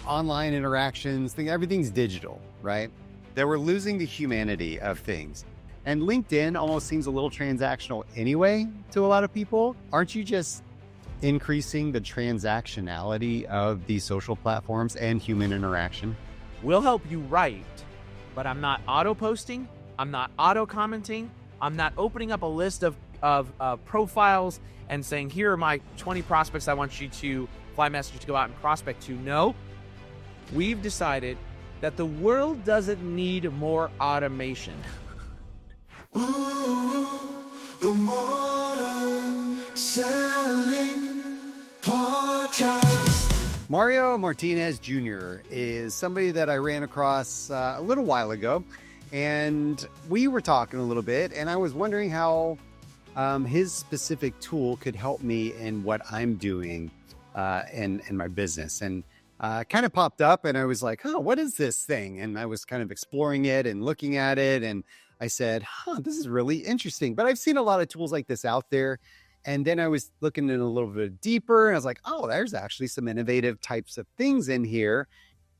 online interactions, everything's digital, right? That we're losing the humanity of things. And LinkedIn almost seems a little transactional anyway to a lot of people. Aren't you just increasing the transactionality of these social platforms and human interaction? We'll help you write, but I'm not auto-posting, I'm not auto-commenting, I'm not opening up a list of profiles and saying, here are my 20 prospects I want you to FlyMSG to go out and prospect to. No, we've decided that the world doesn't need more automation. Ooh, the Modern Selling Podcast. Mario Martinez Jr. is somebody that I ran across a little while ago, and we were talking a little bit, and I was wondering how his specific tool could help me in what I'm doing in my business. And kind of popped up, and I was like, oh, what is this thing? And I was kind of exploring it and looking at it, and I said, this is really interesting. But I've seen a lot of tools like this out there. And then I was looking in a little bit deeper, and I was like, oh, there's actually some innovative types of things in here.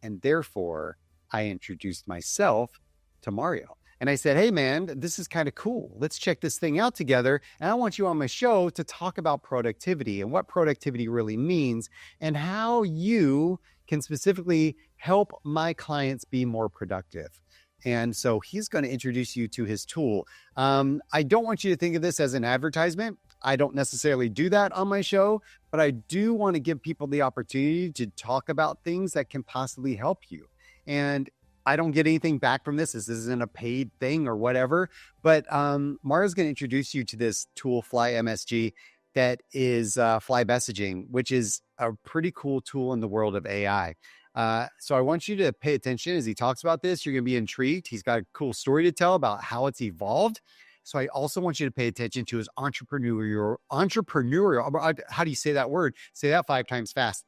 And therefore, I introduced myself to Mario. And I said, hey, man, this is kind of cool. Let's check this thing out together. And I want you on my show to talk about productivity and what productivity really means and how you can specifically help my clients be more productive. And so he's going to introduce you to his tool. I don't want you to think of this as an advertisement. I don't necessarily do that on my show, but I do want to give people the opportunity to talk about things that can possibly help you. And I don't get anything back from this. This isn't a paid thing or whatever, but Mario's going to introduce you to this tool, FlyMSG, that is fly messaging, which is a pretty cool tool in the world of AI. So I want you to pay attention as he talks about this. You're going to be intrigued. He's got a cool story to tell about how it's evolved. So I also want you to pay attention to his entrepreneurial, how do you say that word? Say that 5 times fast.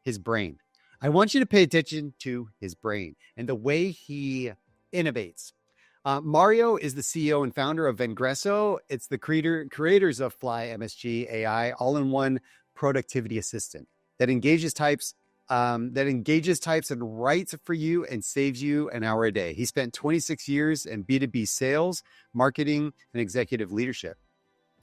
His brain. I want you to pay attention to his brain and the way he innovates. Mario is the CEO and founder of Vengreso. It's the creators of FlyMSG AI, all-in-one productivity assistant that engages types and writes for you and saves you an hour a day. He spent 26 years in B2B sales, marketing, and executive leadership.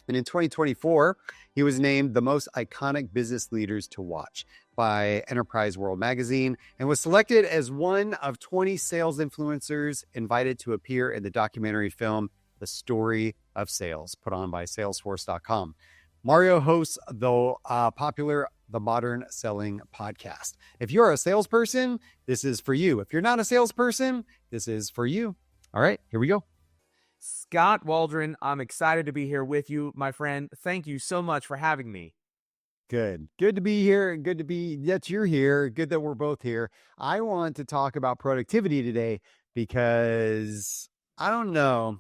And in 2024, he was named the most iconic business leaders to watch by Enterprise World Magazine and was selected as one of 20 sales influencers invited to appear in the documentary film, The Story of Sales, put on by Salesforce.com. Mario hosts the popular The Modern Selling Podcast. If you're a salesperson, this is for you. If you're not a salesperson, this is for you. All right, here we go. Skot Waldron, I'm excited to be here with you, my friend. Thank you so much for having me. Good to be here. Good to be that you're here. Good that we're both here. I want to talk about productivity today because I don't know.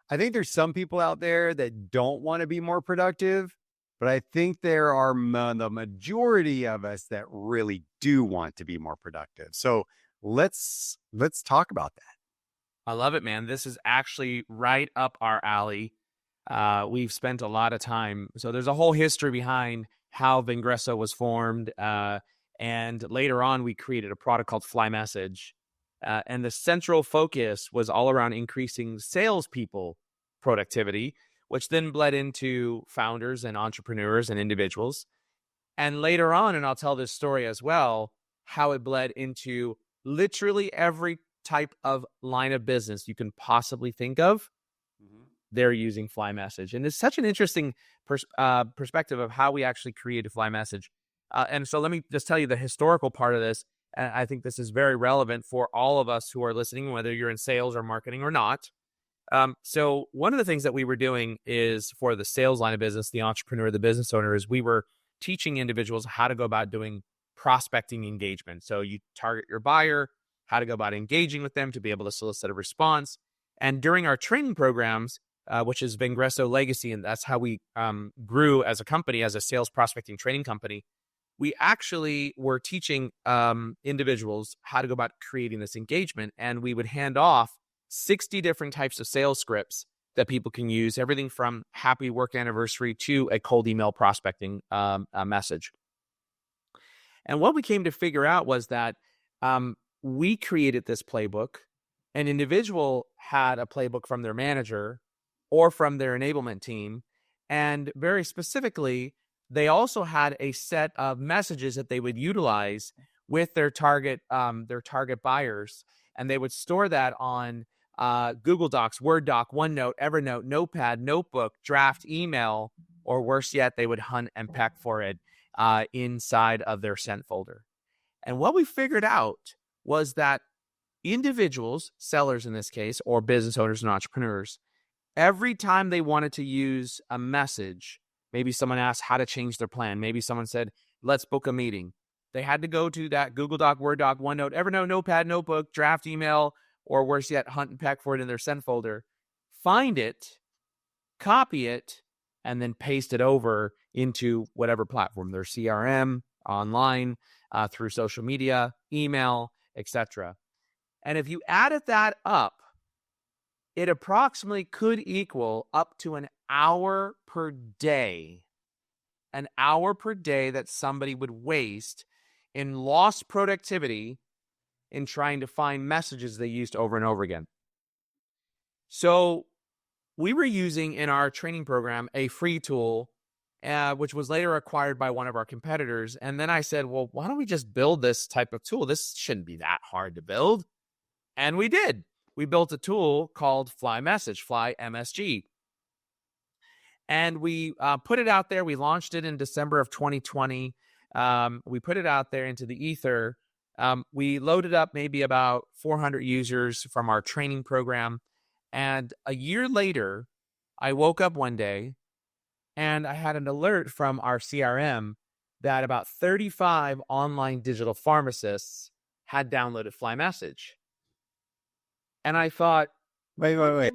I think there's some people out there that don't want to be more productive, but I think there are the majority of us that really do want to be more productive. So let's talk about that. I love it, man. This is actually right up our alley. We've spent a lot of time. So there's a whole history behind how Vengreso was formed. And later on, we created a product called FlyMSG. And the central focus was all around increasing salespeople productivity, which then bled into founders and entrepreneurs and individuals. And later on, and I'll tell this story as well, how it bled into literally every type of line of business you can possibly think of. They're using FlyMSG. And it's such an interesting perspective of how we actually created FlyMSG. And so let me just tell you the historical part of this. And I think this is very relevant for all of us who are listening, whether you're in sales or marketing or not. So one of the things that we were doing is for the sales line of business, the entrepreneur, the business owner, is we were teaching individuals how to go about doing prospecting engagement. So you target your buyer, how to go about engaging with them to be able to solicit a response. And during our training programs, which is Vengreso Legacy, and that's how we grew as a company, as a sales prospecting training company, we actually were teaching individuals how to go about creating this engagement. And we would hand off 60 different types of sales scripts that people can use, everything from happy work anniversary to a cold email prospecting message. And what we came to figure out was that We created this playbook. An individual had a playbook from their manager or from their enablement team. And very specifically, they also had a set of messages that they would utilize with their target buyers. And they would store that on Google Docs, Word Doc, OneNote, Evernote, Notepad, Notebook, draft email, or worse yet, they would hunt and peck for it inside of their sent folder. And what we figured out was that individuals, sellers in this case, or business owners and entrepreneurs, every time they wanted to use a message, maybe someone asked how to change their plan, maybe someone said, let's book a meeting, they had to go to that Google Doc, Word Doc, OneNote, Evernote, Notepad, Notebook, draft email, or worse yet, hunt and peck for it in their send folder, find it, copy it, and then paste it over into whatever platform, their CRM, online, through social media, email, etc. And if you added that up, it approximately could equal up to an hour per day. An hour per day that somebody would waste in lost productivity in trying to find messages they used over and over again. So we were using in our training program a free tool, which was later acquired by one of our competitors. And then I said, well, why don't we just build this type of tool? This shouldn't be that hard to build. And we did. We built a tool called FlyMSG. And we put it out there. We launched it in December of 2020. We put it out there into the ether. We loaded up maybe about 400 users from our training program. And a year later, I woke up one day and I had an alert from our CRM that about 35 online digital pharmacists had downloaded FlyMSG. And I thought, Wait.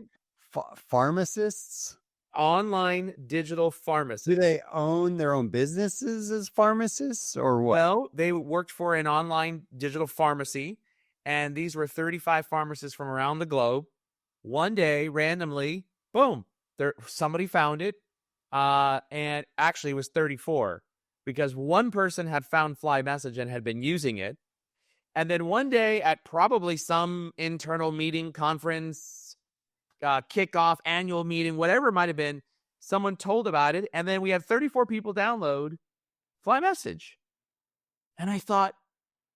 Pharmacists? Online digital pharmacists. Do they own their own businesses as pharmacists or what? Well, they worked for an online digital pharmacy, and these were 35 pharmacists from around the globe. One day, randomly, boom, somebody found it, and actually it was 34, because one person had found FlyMSG and had been using it. And then one day at probably some internal meeting, conference, kickoff, annual meeting, whatever it might have been, someone told about it. And then we had 34 people download FlyMSG. And I thought,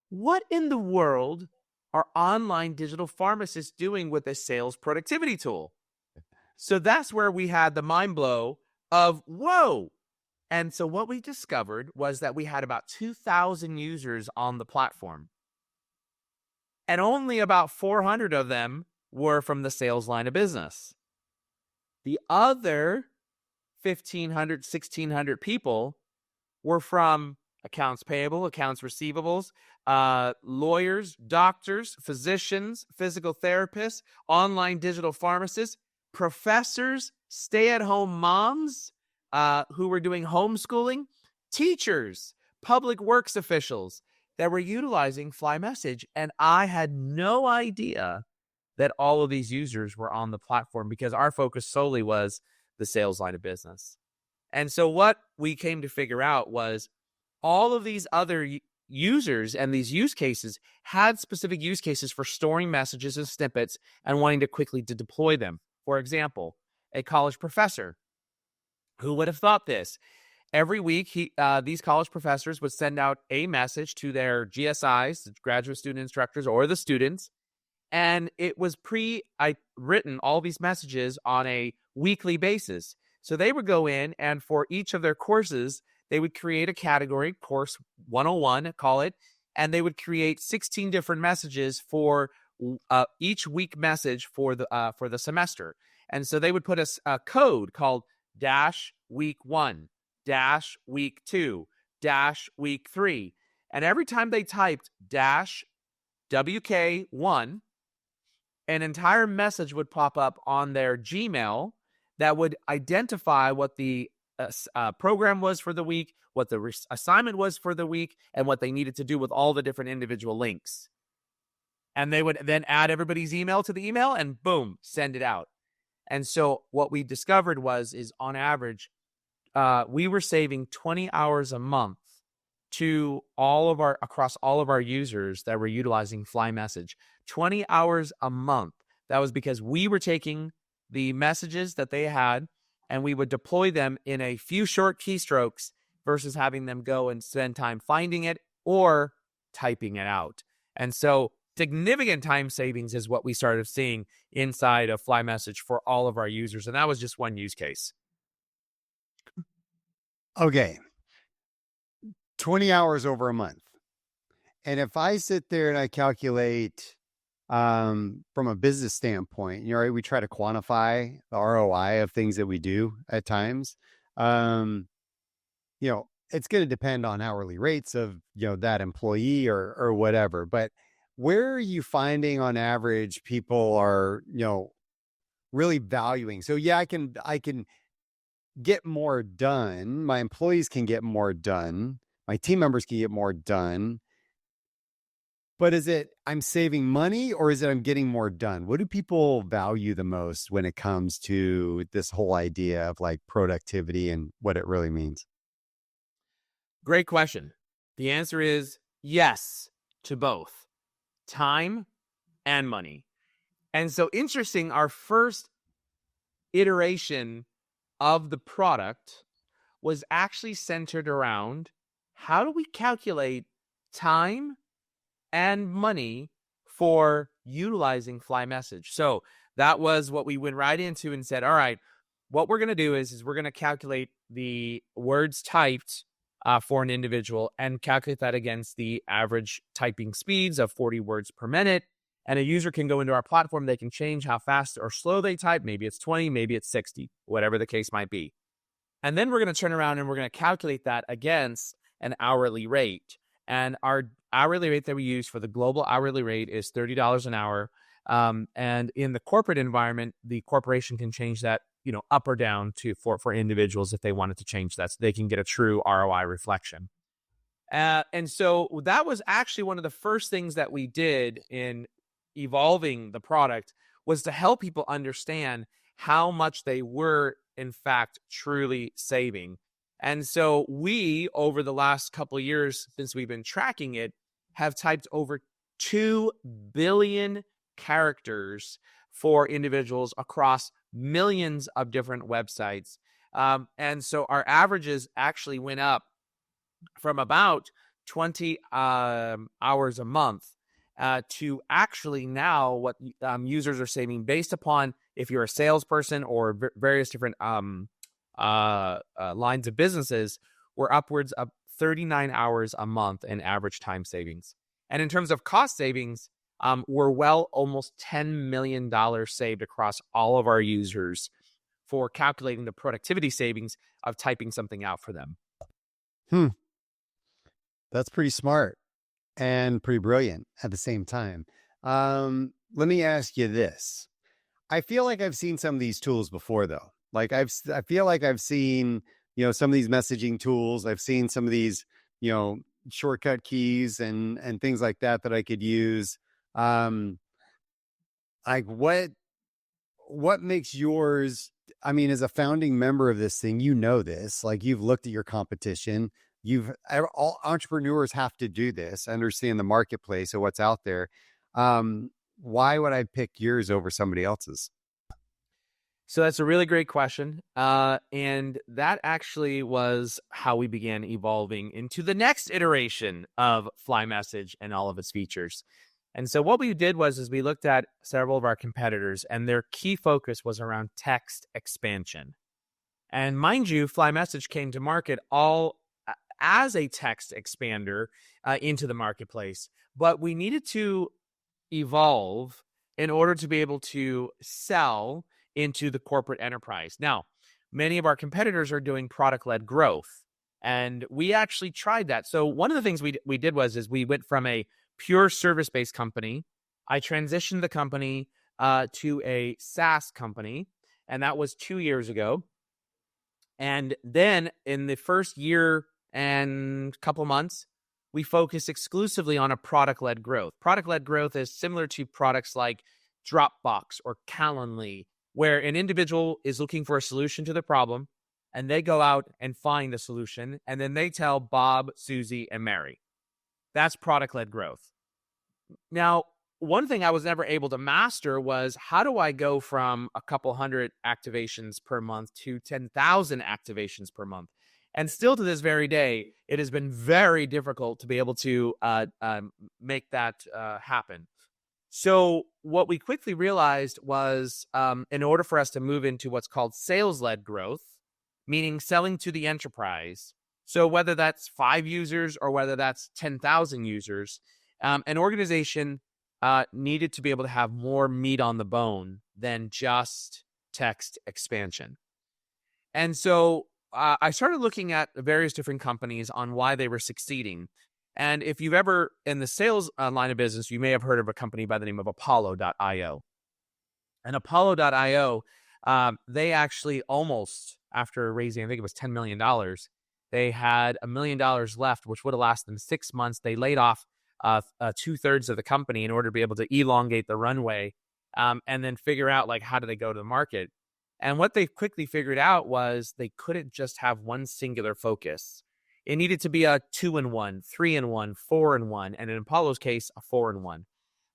what in the world are online digital pharmacists doing with a sales productivity tool? So that's where we had the mind blow of, whoa. And so what we discovered was that we had about 2,000 users on the platform. And only about 400 of them were from the sales line of business. The other 1,500, 1,600 people were from accounts payable, accounts receivables, lawyers, doctors, physicians, physical therapists, online digital pharmacists, professors, stay-at-home moms who were doing homeschooling, teachers, public works officials that were utilizing FlyMSG. And I had no idea that all of these users were on the platform because our focus solely was the sales line of business. And so what we came to figure out was all of these other users and these use cases had specific use cases for storing messages and snippets and wanting to quickly deploy them. For example, a college professor. Who would have thought this? Every week, these college professors would send out a message to their GSIs, the graduate student instructors, or the students, and it was written, all these messages, on a weekly basis. So they would go in, and for each of their courses, they would create a category, course 101, call it, and they would create 16 different messages for each week message for the semester. And so they would put a code called -week 1. -week 2, -week 3. And every time they typed -WK1, an entire message would pop up on their Gmail that would identify what the program was for the week, what the assignment was for the week, and what they needed to do with all the different individual links. And they would then add everybody's email to the email and boom, send it out. And so what we discovered is on average, we were saving 20 hours a month to across all of our users that were utilizing FlyMSG. 20 hours a month. That was because we were taking the messages that they had and we would deploy them in a few short keystrokes versus having them go and spend time finding it or typing it out. And so significant time savings is what we started seeing inside of FlyMSG for all of our users. And that was just one use case. Okay. 20 hours over a month. And if I sit there and I calculate from a business standpoint, we try to quantify the ROI of things that we do at times. It's going to depend on hourly rates of, that employee or whatever. But where are you finding on average people are, really valuing? So yeah, I can get more done. My employees can get more done. My team members can get more done. But is it I'm saving money or is it I'm getting more done? What do people value the most when it comes to this whole idea of like productivity and what it really means? Great question. The answer is yes to both time and money. And so interesting, our first iteration of the product was actually centered around how do we calculate time and money for utilizing FlyMSG. So that was what we went right into and said, all right, what we're going to do is we're going to calculate the words typed for an individual and calculate that against the average typing speeds of 40 words per minute. And a user can go into our platform. They can change how fast or slow they type. Maybe it's 20, maybe it's 60, whatever the case might be. And then we're going to turn around and we're going to calculate that against an hourly rate. And our hourly rate that we use for the global hourly rate is $30 an hour. And in the corporate environment, the corporation can change that, up or down for individuals if they wanted to change that, so they can get a true ROI reflection. And so that was actually one of the first things that we did in evolving the product, was to help people understand how much they were in fact truly saving. And so we, over the last couple of years since we've been tracking it, have typed over 2 billion characters for individuals across millions of different websites. And so our averages actually went up from about 20 hours a month to actually now what users are saving based upon if you're a salesperson or various different lines of businesses, we're upwards of 39 hours a month in average time savings. And in terms of cost savings, we're almost $10 million saved across all of our users for calculating the productivity savings of typing something out for them. That's pretty smart and pretty brilliant at the same time. Let me ask you this. I feel like I've seen some of these tools before, though. Like I feel like I've seen, some of these messaging tools. I've seen some of these, shortcut keys and things like that I could use. Like what makes yours? I mean, as a founding member of this thing, this. Like you've looked at your competition. All entrepreneurs have to do this. Understand the marketplace of what's out there. Why would I pick yours over somebody else's? So that's a really great question. And that actually was how we began evolving into the next iteration of FlyMSG and all of its features. And so what we did was we looked at several of our competitors, and their key focus was around text expansion. And mind you, FlyMSG came to market all as a text expander into the marketplace. But we needed to evolve in order to be able to sell into the corporate enterprise. Now, many of our competitors are doing product-led growth, and we actually tried that. So one of the things we did was we went from a pure service-based company. I transitioned the company to a SaaS company, and that was 2 years ago. And then in the first year and couple months, we focused exclusively on a product-led growth. Product-led growth is similar to products like Dropbox or Calendly, where an individual is looking for a solution to the problem. and they go out and find the solution, and then they tell Bob, Susie, and Mary. That's product-led growth. Now, one thing I was never able to master was, how do I go from a couple hundred activations per month to 10,000 activations per month? And still to this very day, it has been very difficult to be able to make that happen. So what we quickly realized was, in order for us to move into what's called sales-led growth, meaning selling to the enterprise, so whether that's 5 users or whether that's 10,000 users, an organization needed to be able to have more meat on the bone than just text expansion. And so I started looking at various different companies on why they were succeeding. And if you've ever, in the sales line of business, you may have heard of a company by the name of Apollo.io. And Apollo.io, they actually almost, after raising, I think it was $10 million, they had $1 million left, which would have lasted them 6 months. They laid off 2/3 of the company in order to be able to elongate the runway, and then figure out, like, how do they go to the market. And what they quickly figured out was they couldn't just have one singular focus. It needed to be a 2-in-1, 3-in-1, 4-in-1, and in Apollo's case, a 4-in-1.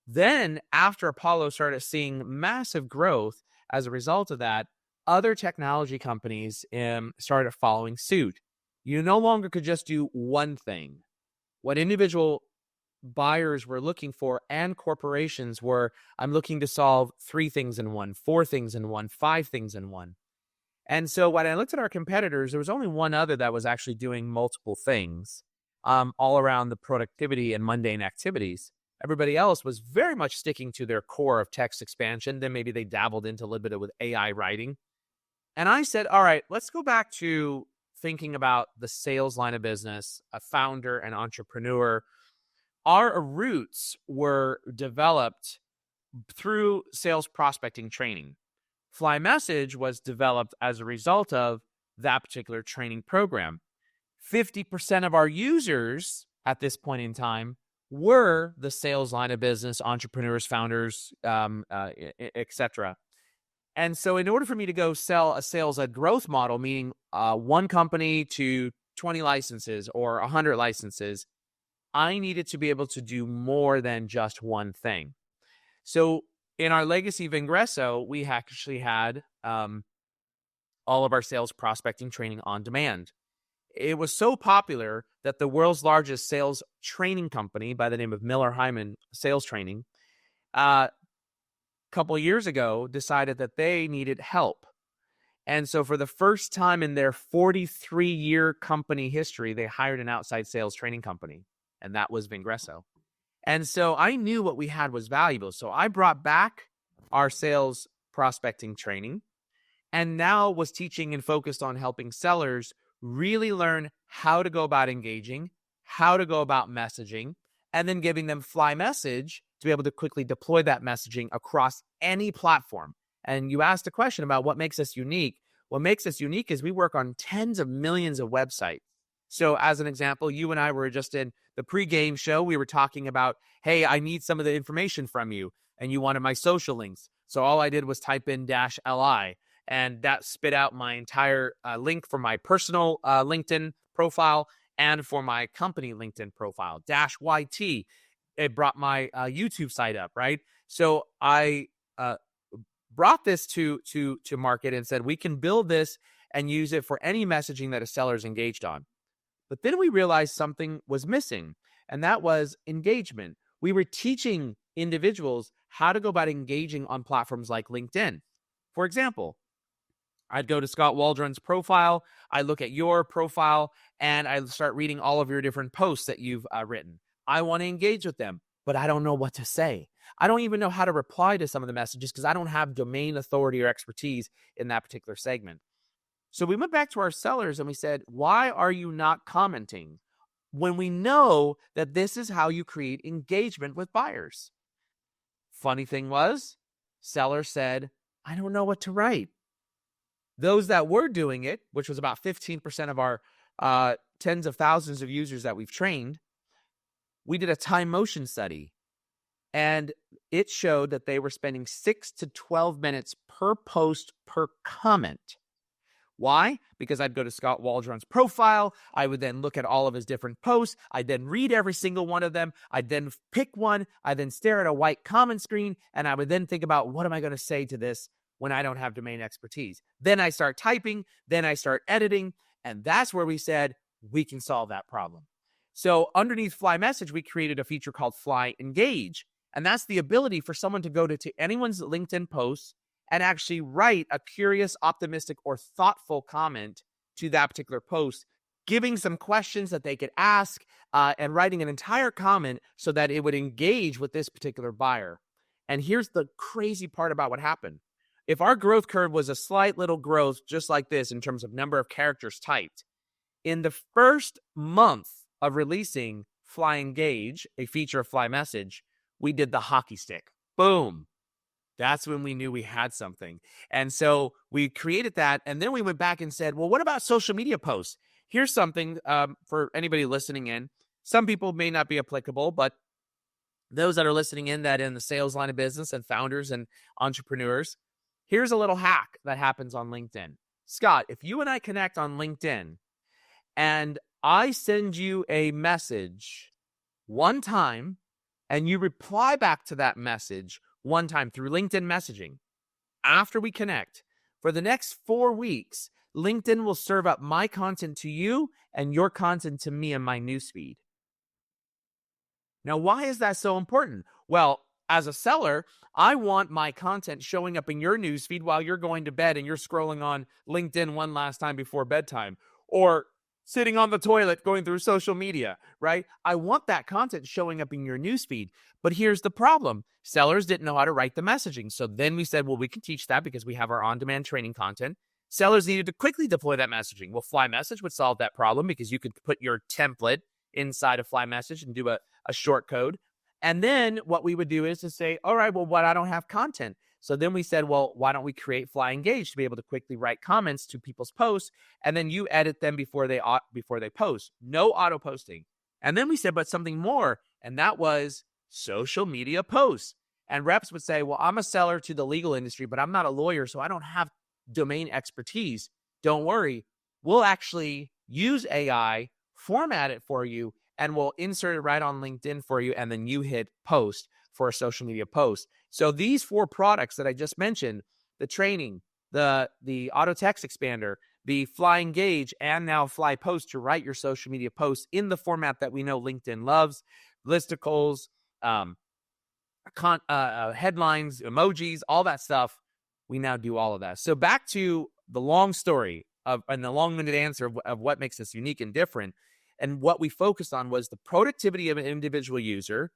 Then, after Apollo started seeing massive growth as a result of that, other technology companies started following suit. You no longer could just do one thing. What individual buyers were looking for, and corporations were, I'm looking to solve 3 things in one, 4 things in one, 5 things in one. And so when I looked at our competitors, there was only one other that was actually doing multiple things, all around the productivity and mundane activities. Everybody else was very much sticking to their core of text expansion. Then maybe they dabbled into a little bit with AI writing. And I said, all right, let's go back to thinking about the sales line of business, a founder and entrepreneur. Our roots were developed through sales prospecting training. FlyMSG was developed as a result of that particular training program. 50% of our users at this point in time were the sales line of business, entrepreneurs, founders, etc. And so in order for me to go sell a sales-led growth model, meaning one company to 20 licenses or 100 licenses, I needed to be able to do more than just one thing. So in our legacy Vengreso, we actually had all of our sales prospecting training on demand. It was so popular that the world's largest sales training company by the name of Miller Heiman Sales Training, a couple of years ago, decided that they needed help. And so for the first time in their 43-year company history, they hired an outside sales training company, and that was Vengreso. And so I knew what we had was valuable. So I brought back our sales prospecting training, and now was teaching and focused on helping sellers really learn how to go about engaging, how to go about messaging, and then giving them FlyMSG to be able to quickly deploy that messaging across any platform. And you asked a question about what makes us unique. What makes us unique is we work on tens of millions of websites. So as an example, you and I were just in the pregame show. We were talking about, hey, I need some of the information from you, and you wanted my social links. So all I did was type in -li, and that spit out my entire link for my personal LinkedIn profile and for my company LinkedIn profile, -YT. It brought my YouTube site up, right? So I brought this to market and said, we can build this and use it for any messaging that a seller is engaged on. But then we realized something was missing, and that was engagement. We were teaching individuals how to go about engaging on platforms like LinkedIn. For example, I'd go to Skot Waldron's profile, I look at your profile, and I start reading all of your different posts that you've written. I want to engage with them, but I don't know what to say. I don't even know how to reply to some of the messages because I don't have domain authority or expertise in that particular segment. So we went back to our sellers and we said, why are you not commenting when we know that this is how you create engagement with buyers? Funny thing was, sellers said, I don't know what to write. Those that were doing it, which was about 15% of our tens of thousands of users that we've trained, we did a time motion study, and it showed that they were spending 6 to 12 minutes per post per comment. Why? Because I'd go to Skot Waldron's profile. I would then look at all of his different posts. I'd then read every single one of them. I'd then pick one. I'd then stare at a white comment screen. And I would then think about, what am I going to say to this when I don't have domain expertise? Then I start typing. Then I start editing. And that's where we said, we can solve that problem. So underneath FlyMSG, we created a feature called FlyEngage. And that's the ability for someone to go to anyone's LinkedIn posts and actually write a curious, optimistic, or thoughtful comment to that particular post, giving some questions that they could ask and writing an entire comment so that it would engage with this particular buyer. And here's the crazy part about what happened. If our growth curve was a slight little growth just like this in terms of number of characters typed, in the first month of releasing FlyEngage, a feature of FlyMSG, we did the hockey stick. Boom. That's when we knew we had something. And so we created that. And then we went back and said, well, what about social media posts? Here's something for anybody listening in. Some people may not be applicable, but those that are listening in that in the sales line of business and founders and entrepreneurs, here's a little hack that happens on LinkedIn. Scott, if you and I connect on LinkedIn and I send you a message one time and you reply back to that message one time through LinkedIn messaging, after we connect, for the next 4 weeks, LinkedIn will serve up my content to you and your content to me in my newsfeed. Now, why is that so important? Well, as a seller, I want my content showing up in your newsfeed while you're going to bed and you're scrolling on LinkedIn one last time before bedtime, or sitting on the toilet going through social media, right? I want that content showing up in your newsfeed. But here's the problem. Sellers didn't know how to write the messaging. So then we said, well, we can teach that because we have our on-demand training content. Sellers needed to quickly deploy that messaging. Well, FlyMSG would solve that problem because you could put your template inside of FlyMSG and do a short code. And then what we would do is to say, all right, well, what I don't have content. So then we said, well, why don't we create FlyEngage to be able to quickly write comments to people's posts, and then you edit them before they post. No auto posting. And then we said, but something more, and that was social media posts. And reps would say, well, I'm a seller to the legal industry, but I'm not a lawyer, so I don't have domain expertise. Don't worry. We'll actually use AI, format it for you, and we'll insert it right on LinkedIn for you, and then you hit post for a social media post. So these 4 products that I just mentioned, the training, the auto text expander, the FlyEngage, and now FlyPost to write your social media posts in the format that we know LinkedIn loves, listicles, headlines, emojis, all that stuff. We now do all of that. So back to the long story and the long-winded answer of what makes us unique and different. And what we focused on was the productivity of an individual user,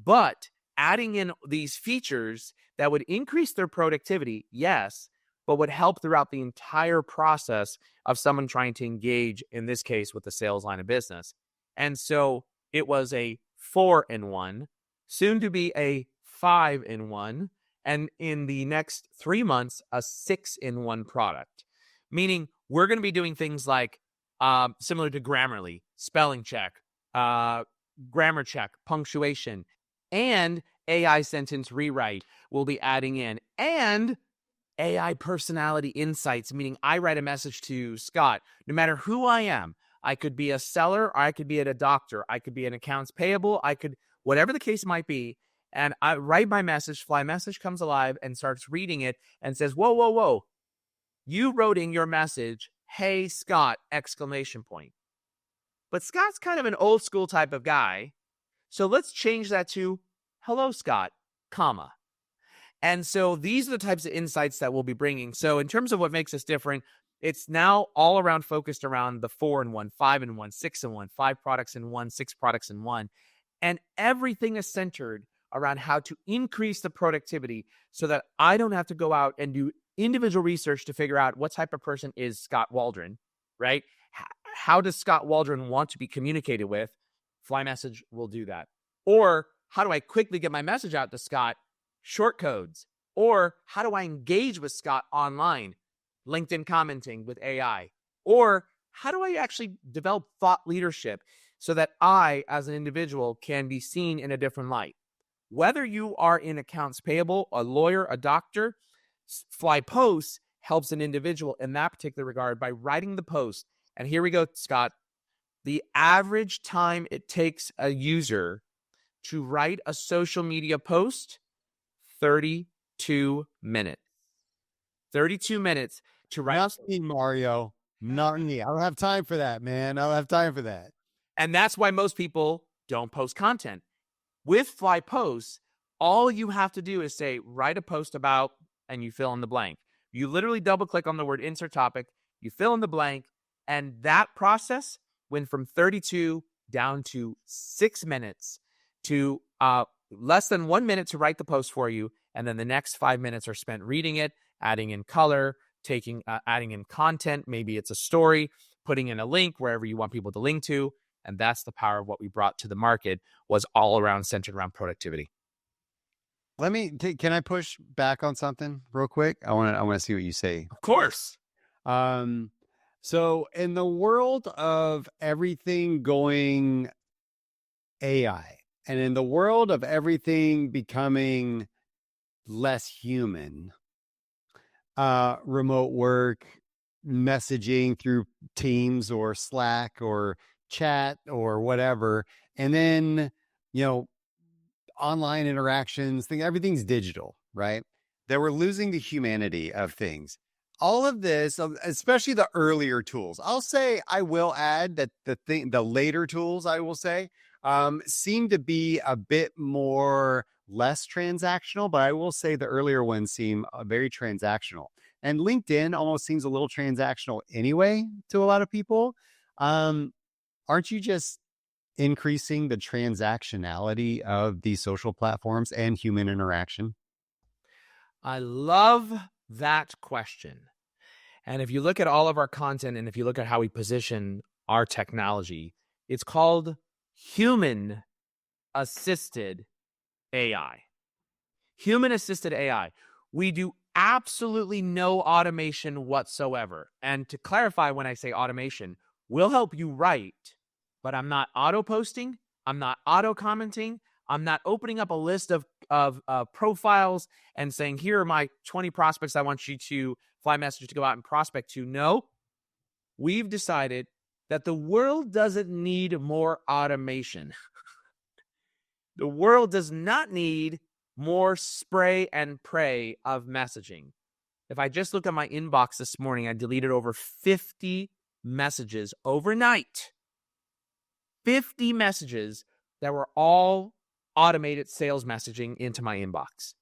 but adding in these features that would increase their productivity, yes, but would help throughout the entire process of someone trying to engage, in this case, with the sales line of business. And so it was a 4-in-1, soon to be a 5-in-1, and in the next 3 months, a 6-in-1 product. Meaning we're going to be doing things like similar to Grammarly, spelling check, grammar check, punctuation, and AI sentence rewrite we'll be adding in, and AI personality insights, meaning I write a message to Scott, no matter who I am. I could be a seller, or I could be a doctor, I could be an accounts payable, I could, whatever the case might be, and I write my message, FlyMSG comes alive and starts reading it and says, whoa, whoa, whoa, you wrote in your message, hey, Scott, exclamation point. But Scott's kind of an old school type of guy, so let's change that to, hello, Scott, comma. And so these are the types of insights that we'll be bringing. So in terms of what makes us different, it's now all around focused around the 4-in-1, 5-in-1, 6-in-1, 5 products in 1, 6 products in 1. And everything is centered around how to increase the productivity so that I don't have to go out and do individual research to figure out what type of person is Skot Waldron, right? How does Skot Waldron want to be communicated with? FlyMSG will do that. Or how do I quickly get my message out to Scott? Short codes. Or how do I engage with Scott online? LinkedIn commenting with AI. Or how do I actually develop thought leadership so that I, as an individual, can be seen in a different light? Whether you are in accounts payable, a lawyer, a doctor, FlyPost helps an individual in that particular regard by writing the post. And here we go, Scott. The average time it takes a user to write a social media post, 32 minutes. 32 minutes to write. Not me, Mario. Not me. I don't have time for that, man. I don't have time for that. And that's why most people don't post content. With Fly Posts, all you have to do is say, write a post about, and you fill in the blank. You literally double click on the word insert topic, you fill in the blank, and that process went from 32 down to 6 minutes to less than 1 minute to write the post for you. And then the next 5 minutes are spent reading it, adding in color, adding in content. Maybe it's a story, putting in a link wherever you want people to link to. And that's the power of what we brought to the market, was all around centered around productivity. Can I push back on something real quick? I want to see what you say. Of course. So in the world of everything going AI, and in the world of everything becoming less human, remote work, messaging through Teams or Slack or chat or whatever, and then, online interactions, everything's digital, right? That we're losing the humanity of things. All of this, especially the earlier tools, I will add that the later tools, I will say, seem to be a bit less transactional, but I will say the earlier ones seem very transactional. And LinkedIn almost seems a little transactional anyway to a lot of people. Aren't you just increasing the transactionality of these social platforms and human interaction? I love that question. And if you look at all of our content, and if you look at how we position our technology, it's called human assisted AI. Human assisted AI. We do absolutely no automation whatsoever. And to clarify, when I say automation, we'll help you write, but I'm not auto posting. I'm not auto commenting. I'm not opening up a list of profiles and saying, here are my 20 prospects I want you to FlyMSG to go out and prospect to. No, we've decided that the world doesn't need more automation. The world does not need more spray and pray of messaging. If I just look at my inbox this morning, I deleted over 50 messages overnight. 50 messages that were all automated sales messaging into my inbox.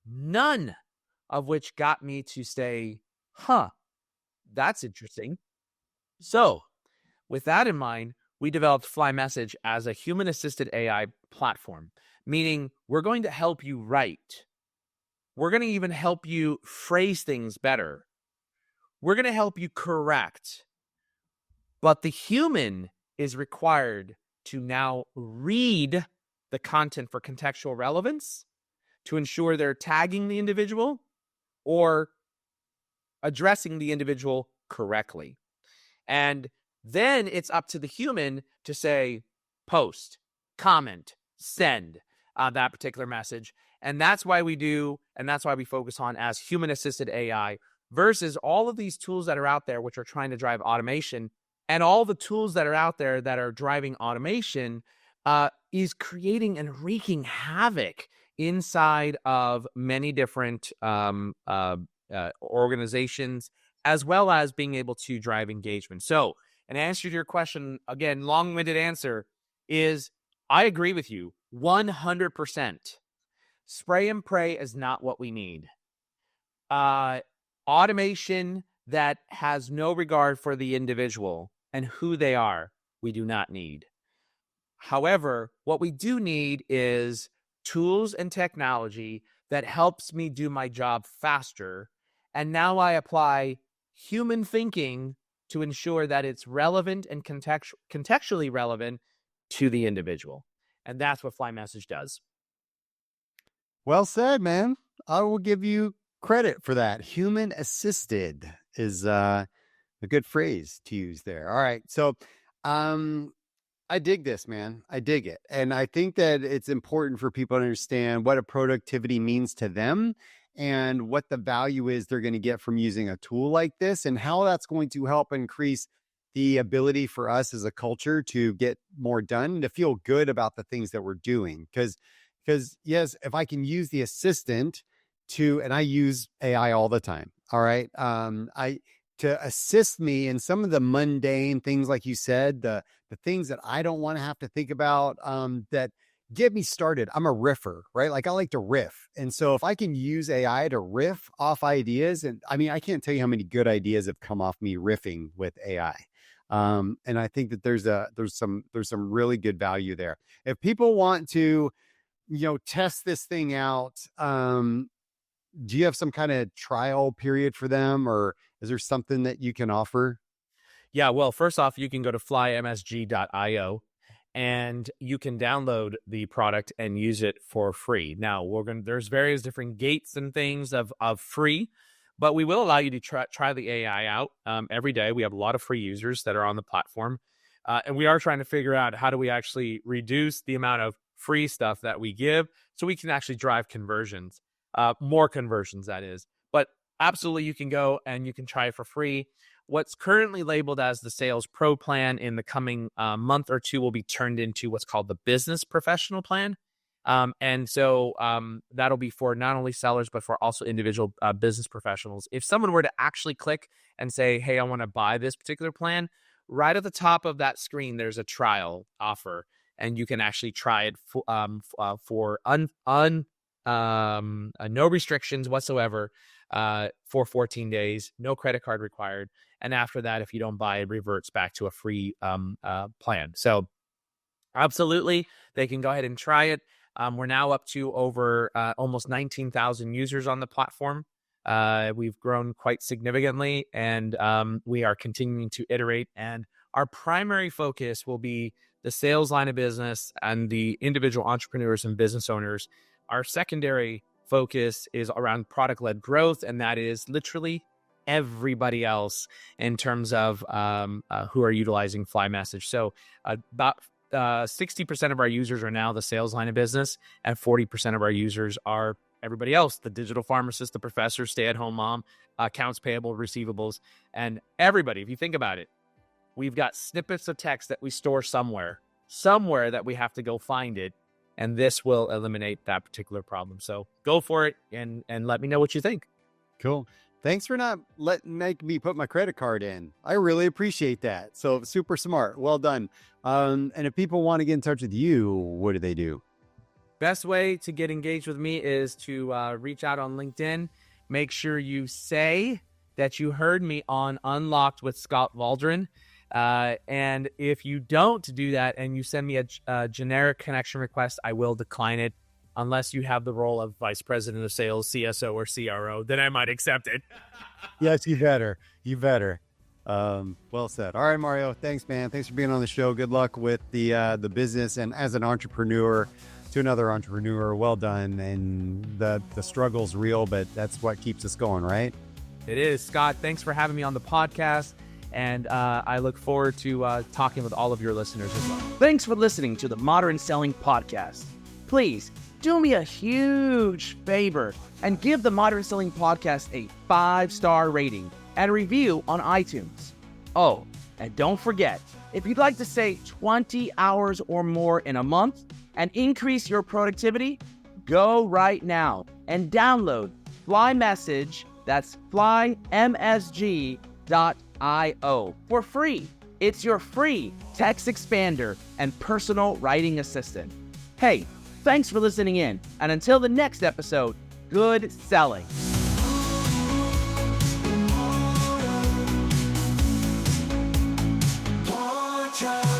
None of which got me to say, that's interesting. So with that in mind, we developed FlyMSG as a human-assisted AI platform, meaning we're going to help you write. We're going to even help you phrase things better. We're going to help you correct. But the human is required to now read the content for contextual relevance, to ensure they're tagging the individual or addressing the individual correctly. And then it's up to the human to say, post, comment, send that particular message. And that's why we do, and that's why we focus on as human-assisted AI versus all of these tools that are out there which are trying to drive automation. And all the tools that are out there that are driving automation is creating and wreaking havoc inside of many different organizations, as well as being able to drive engagement. So, in answer to your question, again, long-winded answer is, I agree with you 100%. Spray and pray is not what we need. Automation that has no regard for the individual and who they are, we do not need. However, what we do need is tools and technology that helps me do my job faster. And now I apply human thinking to ensure that it's relevant and contextually relevant to the individual. And that's what FlyMSG does. Well said, man. I will give you credit for that. Human assisted is a good phrase to use there. All right. So I dig this, man. I dig it. And I think that it's important for people to understand what a productivity means to them and what the value is they're going to get from using a tool like this, and how that's going to help increase the ability for us as a culture to get more done and to feel good about the things that we're doing. Because yes, if I can use the assistant and I use AI all the time. All right. To assist me in some of the mundane things, like you said, the things that I don't want to have to think about, that get me started. I'm a riffer, right? Like I like to riff. And so if I can use AI to riff off ideas, and I mean, I can't tell you how many good ideas have come off me riffing with AI. And I think that there's some really good value there. If people want to, test this thing out, do you have some kind of trial period for them, or is there something that you can offer? Yeah, well, first off, you can go to FlyMSG.io and you can download the product and use it for free. Now, there's various different gates and things of free, but we will allow you to try the AI out every day. We have a lot of free users that are on the platform, and we are trying to figure out how do we actually reduce the amount of free stuff that we give so we can actually drive conversions, more conversions, that is. But absolutely, you can go and you can try it for free. What's currently labeled as the Sales Pro plan in the coming month or two will be turned into what's called the Business Professional plan. And so that'll be for not only sellers, but for also individual business professionals. If someone were to actually click and say, hey, I want to buy this particular plan, right at the top of that screen, there's a trial offer, and you can actually try it for no restrictions whatsoever for 14 days, no credit card required. And after that, if you don't buy, it reverts back to a free plan. So absolutely, they can go ahead and try it. We're now up to over almost 19,000 users on the platform. We've grown quite significantly, and we are continuing to iterate. And our primary focus will be the sales line of business and the individual entrepreneurs and business owners. Our secondary focus is around product-led growth, and that is literally everybody else in terms of who are utilizing FlyMSG. So about 60% of our users are now the sales line of business, and 40% of our users are everybody else: the digital pharmacist, the professor, stay-at-home mom, accounts payable, receivables, and everybody. If you think about it, we've got snippets of text that we store somewhere that we have to go find it, and this will eliminate that particular problem. So go for it and let me know what you think. Cool. Thanks for not make me put my credit card in. I really appreciate that. So super smart. Well done. And if people want to get in touch with you, what do they do? Best way to get engaged with me is to reach out on LinkedIn. Make sure you say that you heard me on Unlocked with Skot Waldron. And if you don't do that and you send me a generic connection request, I will decline it. Unless you have the role of vice president of sales, CSO, or CRO, then I might accept it. Yes, you better. You better. Well said. All right, Mario. Thanks, man. Thanks for being on the show. Good luck with the business, and as an entrepreneur to another entrepreneur. Well done. And the struggle's real, but that's what keeps us going, right? It is. Scott, thanks for having me on the podcast. And I look forward to talking with all of your listeners as well. Thanks for listening to the Modern Selling Podcast. Please do me a huge favor and give the Modern Selling Podcast a 5-star rating and review on iTunes. Oh, and don't forget, if you'd like to save 20 hours or more in a month and increase your productivity, go right now and download FlyMSG, that's FlyMSG.io, for free. It's your free text expander and personal writing assistant. Hey, thanks for listening in, and until the next episode, good selling. Watch out.